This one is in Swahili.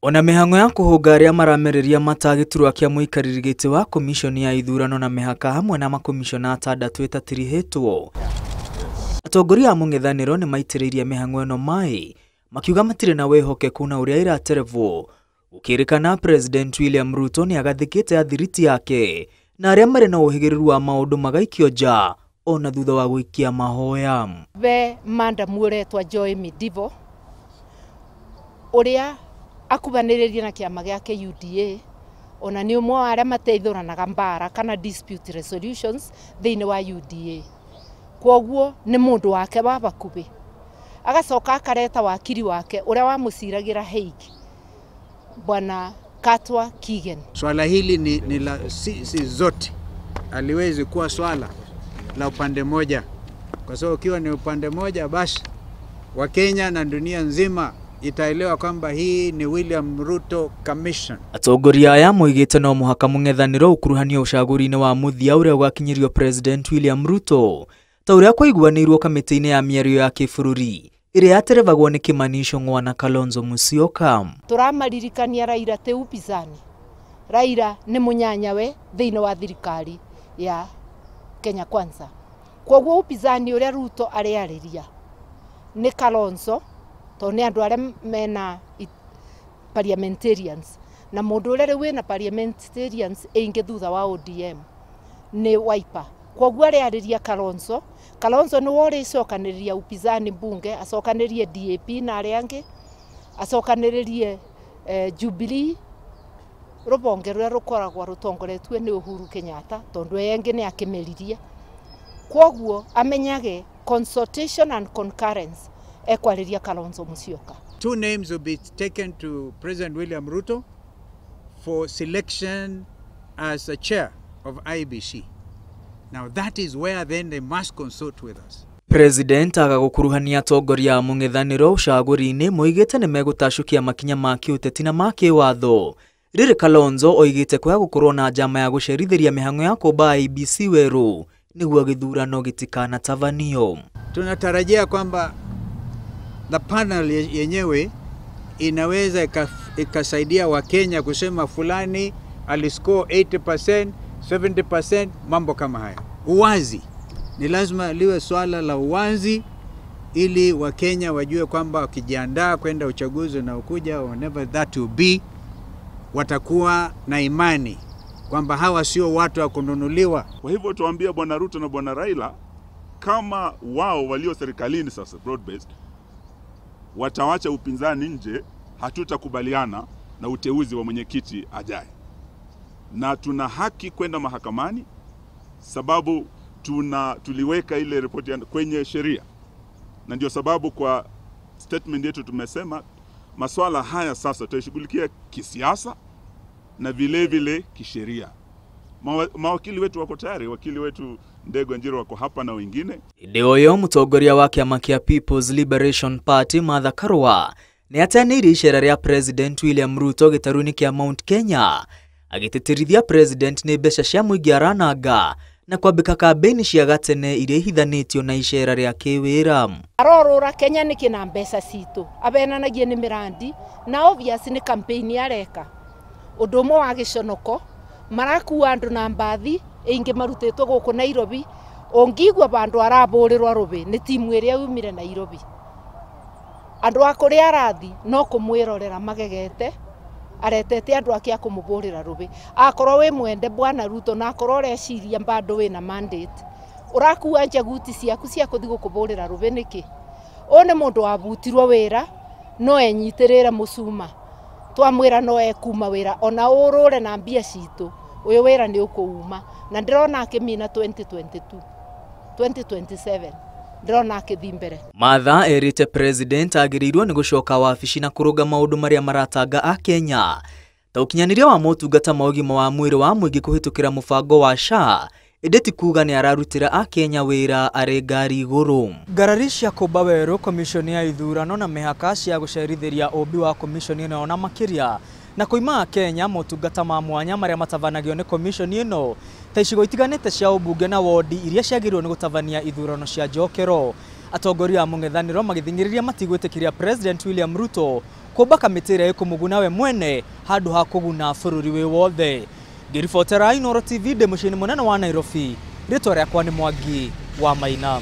Ona mihango ya kuhunga aria maramereria matagiturwa kia muikariri giti wa komishoni ya ithurano na mihaka hamwe na makomishona atandatu etatirihitwo. Atongoria a mung'ethaniro ni maitiririe mihango eno mai makiuga matire na wehokeku na uria iraterevwo, ukirikana President William Ruto ni agathikite athiriti yake na aria mari na uhigiriru wa maundu magaikio nja ona thutha wa guikia mahoya. Ve manda muretwa Joy Midivo uria akubaniririe na kiama giake UDA ona ni umwe wa aria mateithuranaga mbara kana dispute resolutions thiini wa UDA. Kwoguo ni mundu wake wa bakubi agacoka akareta wakiri wake uria wamuciragira Hague Bwana Katwa Kigen. Swala hili ni la si zote, aliwezi kuwa swala la upande moja, kwa sababu ukiwa ni upande moja basi Wakenya na dunia nzima itaelewa kwamba hii ni William Ruto Commission. Atongoria aya moigite no muhaka mung'ethaniro ukuruhanio ucaguri-ini wa muthia uria gwakinyirio President William Ruto ta uria kwaiguanirwo kamiti-ini ya miario ya kibururi iria yaterevagwo ni Kimani Ichung'wa na Kalonzo Musyoka. Turamaririkania Raila te upinzani. Raila ni munyanyawe thiini wa thirikari ya Kenya Kwanza. Kwoguo upinzani uria Ruto ariariria ni Kalonzo to ni andu aria mena parliamentarians na mundu uria riu wina parliamentarians ingi thutha wa ODM ni Wiper. Kwoguo ariariria Kalonzo ni wori icokaniriria upinzani bunge, acokanirie DAP na aria angi, acokanirie Jubilee rubonge ruria rukoragwa rutongoretwe ni Uhuru Kenyatta tondu yengi ni akimeririe. Kwoguo amenyage consultation and concurrence ekwariria Kalonzo Musyoka. 2 names will be taken to President William Ruto for selection as a chair of IEBC. Now that is where then they must consult with us. President agagukuruhania atongoria a mung'ethaniro ucaguri-ini moigite ni megutacukia makinya ma kiuteti na ma kiwatho. Riri Kalonzo oigite kwa gukorwo na njama ya gucerithiria mihango ya kumba IEBC weru niguo githurano gitikana tavanio. Tunatarajia kwamba the panel yenyewe inaweza ikasaidia Wakenya kusema fulani aliscore 80%, 70%, mambo kama haya. Uwazi ni lazima liwe swala la uwazi, ili Wakenya wajue kwamba wakijiandaa kwenda uchaguzi na ukuja whenever that will be, watakuwa na imani kwamba hawa sio watu wa kununuliwa. Kwa hivyo tuambia Bwana Ruto na Bwana Raila, kama wao walio serikalini sasa broad based watawacha upinzani nje, hatutakubaliana na uteuzi wa mwenyekiti ajaye. Na tuna haki kwenda mahakamani sababu tuliweka ile ripoti kwenye sheria. Na ndio sababu kwa statement yetu tumesema masuala haya sasa tutashughulikia kisiasa na vile vile kisheria. Mawakili wetu wako tayari, wakili wetu Ndegwa Njiro wako hapa na wengine. Ndio yo mutongoria wa kiama kia People's Liberation Party Martha Karua ni ataniri icera ria President William Ruto gitaruni kia Mount Kenya agitetirithia President ni mbeca cia muingi arananga na kwambika kambeni cia gatene iria ihithanitio na icera ria kiwira. Arorora Kenya ni kina mbeca citu abenanagie ni mirandi na obvious ni campaign areka undu umwe wa giconoko marakuwa andu na mbathi ingi marutitwo guku Nairobi. Ongigwa bandu araburirwa rubi ni timu iria umire Nairobi, andu akuri arathi no kumwirorera magegete aretete andu akia kumuburira rubi. Akorwo we mwende Bwana Ruto na akorwo reciria bado wina mandate urakuwa njaguti ciaku cia kuthi gukuburira rubi niki? One mundu wabutirwo wira no enyitirira mucuma twamwira no ekuma wira ona urure na mbia citu uyu wira ni ukuuma na ndirona akimina 2027 ndirona akithi mbere. Martha erite President agirirwo ni gucoka wabici na kuruga maundu maria maratanga a Kenya ta ukinyaniria wa motungata ma ugima wa mwiri wa muingi kuhitukira mubango wa SHA edeti kuga ni ararutira a Kenya wira ari ngari iguru. Ngarari cia kumba weru komishoni ya ithurano na mihaka cia gucerithiria obi wa komishoni ino na makiria na kuima a Kenya motungata ma mwanya maria matavanagio ni komishoni ino ta icigo itiganite cia ubunge na wodi iria ciagirwo ni gutavania ithurano cia njokero. Atongoria a mung'ethaniro magithingiriria matigwitikiria President William Ruto kumba kamĩtĩ ĩrĩa ĩkũmũguna we mwene handũ ha kũguna bũrũri wĩ wothe. Ngĩribotera Inooro TV ndĩ mũciĩ-inĩ mũnene wa Nairobi, rĩtwa rĩakwa nĩ Mwangi wa Maina.